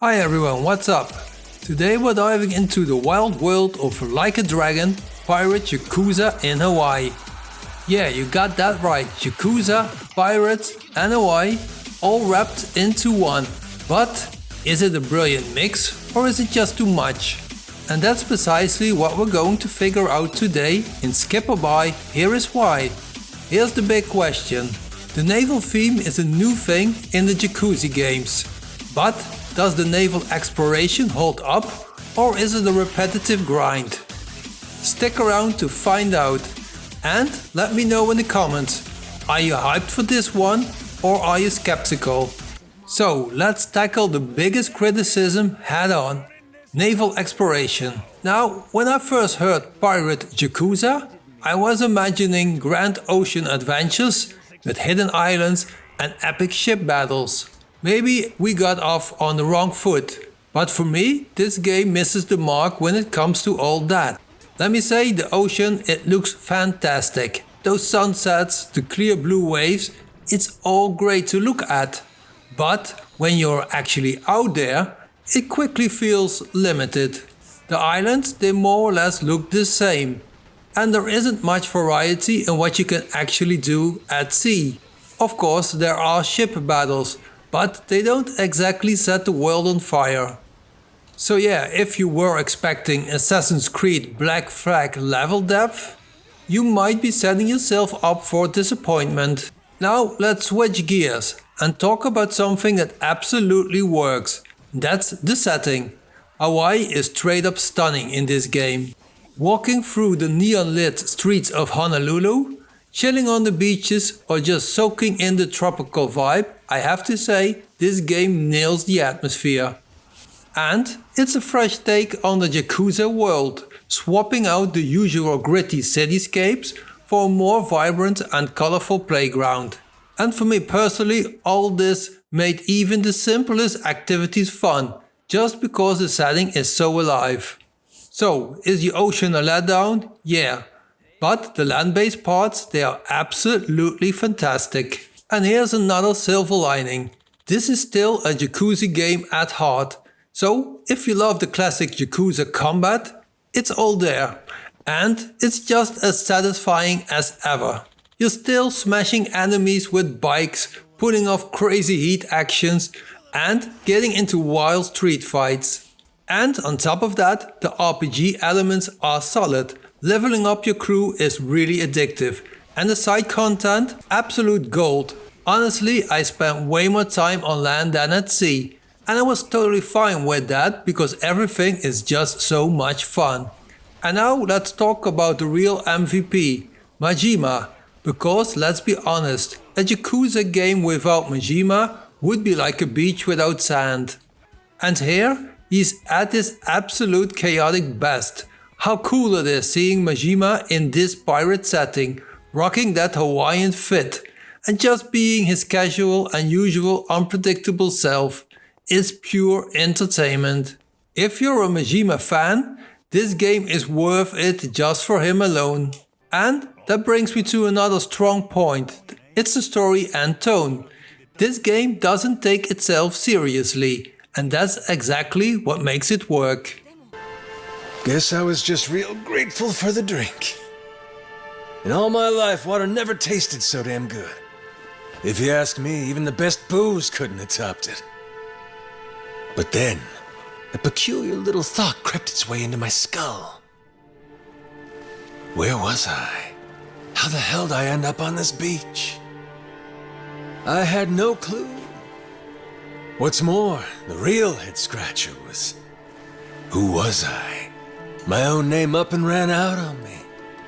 Hi everyone, what's up? Today we're diving into the wild world of Like a Dragon, Pirate Yakuza in Hawaii. Yeah, you got that right, Yakuza, pirates and Hawaii all wrapped into one. But is it a brilliant mix or is it just too much? And that's precisely what we're going to figure out today in Skip or Buy, Here is Why. Here's the big question. The naval theme is a new thing in the Yakuza games. But does the naval exploration hold up or is it a repetitive grind? Stick around to find out. And let me know in the comments. Are you hyped for this one or are you skeptical? So let's tackle the biggest criticism head on. Naval exploration. Now, when I first heard Pirate Yakuza, I was imagining grand ocean adventures with hidden islands and epic ship battles. Maybe we got off on the wrong foot, but for me, this game misses the mark when it comes to all that. Let me say, the ocean, it looks fantastic. Those sunsets, the clear blue waves, it's all great to look at. But when you're actually out there, it quickly feels limited. The islands, they more or less look the same. And there isn't much variety in what you can actually do at sea. Of course, there are ship battles, but they don't exactly set the world on fire. So yeah, if you were expecting Assassin's Creed Black Flag level depth, you might be setting yourself up for disappointment. Now let's switch gears and talk about something that absolutely works. That's the setting. Hawaii is straight up stunning in this game. Walking through the neon-lit streets of Honolulu, chilling on the beaches or just soaking in the tropical vibe, I have to say, this game nails the atmosphere. And it's a fresh take on the Yakuza world, swapping out the usual gritty cityscapes for a more vibrant and colorful playground. And for me personally, all this made even the simplest activities fun, just because the setting is so alive. So, is the ocean a letdown? Yeah. But the land-based parts, they are absolutely fantastic. And here's another silver lining. This is still a Yakuza game at heart. So, if you love the classic Yakuza combat, it's all there. And it's just as satisfying as ever. You're still smashing enemies with bikes, pulling off crazy heat actions, and getting into wild street fights. And on top of that, the RPG elements are solid. Leveling up your crew is really addictive. And the side content, absolute gold. Honestly, I spent way more time on land than at sea. And I was totally fine with that because everything is just so much fun. And now let's talk about the real MVP, Majima. Because let's be honest, a Yakuza game without Majima would be like a beach without sand. And here, he's at his absolute chaotic best. How cool it is seeing Majima in this pirate setting, rocking that Hawaiian fit, and just being his casual and usual unpredictable self. It's pure entertainment. If you're a Majima fan, this game is worth it just for him alone. And that brings me to another strong point. It's the story and tone. This game doesn't take itself seriously, and that's exactly what makes it work. Guess I was just real grateful for the drink. In all my life, water never tasted so damn good. If you ask me, even the best booze couldn't have topped it. But then, a peculiar little thought crept its way into my skull. Where was I? How the hell did I end up on this beach? I had no clue. What's more, the real head-scratcher was, who was I? My own name up and ran out on me.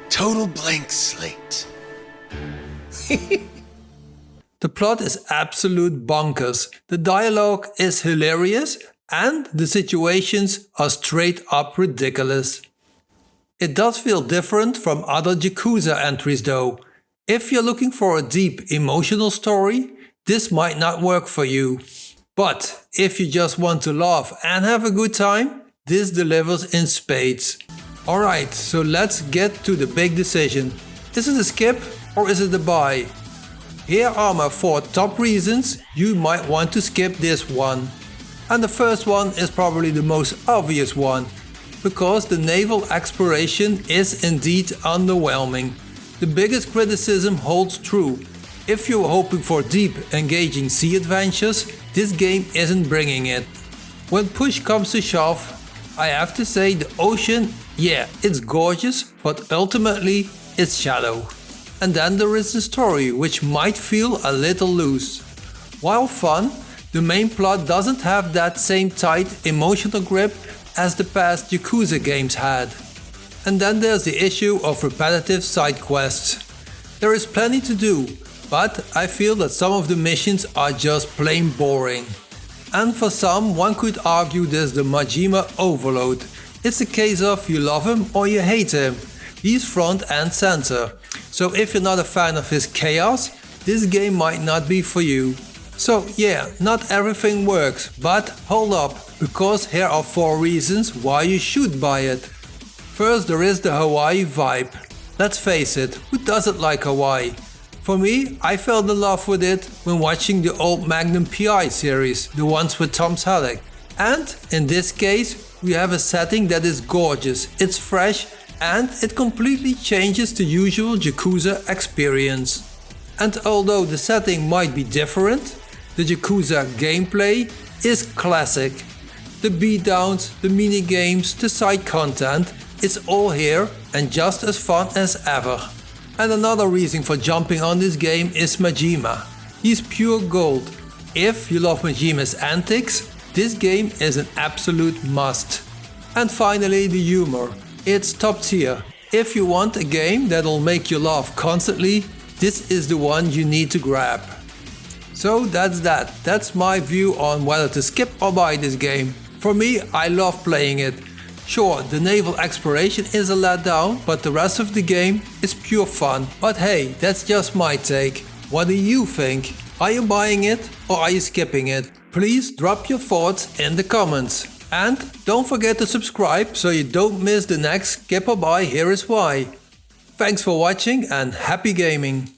Total blank slate. The plot is absolute bonkers, the dialogue is hilarious, and the situations are straight up ridiculous. It does feel different from other Yakuza entries though. If you're looking for a deep emotional story, this might not work for you. But if you just want to laugh and have a good time, this delivers in spades. Alright, so let's get to the big decision. Is it a skip or is it a buy? Here are my 4 top reasons you might want to skip this one. And the first one is probably the most obvious one, because the naval exploration is indeed underwhelming. The biggest criticism holds true. If you're hoping for deep, engaging sea adventures, this game isn't bringing it. When push comes to shove, I have to say the ocean, yeah, it's gorgeous, but ultimately it's shallow. And then there is the story, which might feel a little loose. While fun, the main plot doesn't have that same tight emotional grip as the past Yakuza games had. And then there's the issue of repetitive side quests. There is plenty to do, but I feel that some of the missions are just plain boring. And for some, one could argue there's the Majima overload. It's a case of you love him or you hate him. He's front and center. So if you're not a fan of his chaos, this game might not be for you. So yeah, not everything works, but hold up, because here are 4 reasons why you should buy it. First, there is the Hawaii vibe. Let's face it, who doesn't like Hawaii? For me, I fell in love with it when watching the old Magnum PI series, the ones with Tom Selleck. And in this case, we have a setting that is gorgeous, it's fresh, and it completely changes the usual Yakuza experience. And although the setting might be different, the Yakuza gameplay is classic. The beatdowns, the minigames, the side content, it's all here and just as fun as ever. And another reason for jumping on this game is Majima. He's pure gold. If you love Majima's antics, this game is an absolute must. And finally, the humor. It's top tier. If you want a game that'll make you laugh constantly, this is the one you need to grab. So that's that. That's my view on whether to skip or buy this game. For me, I love playing it. Sure, the naval exploration is a letdown, but the rest of the game is pure fun. But hey, that's just my take. What do you think? Are you buying it or are you skipping it? Please drop your thoughts in the comments. And don't forget to subscribe so you don't miss the next skip or buy. Here is why. Thanks for watching and happy gaming.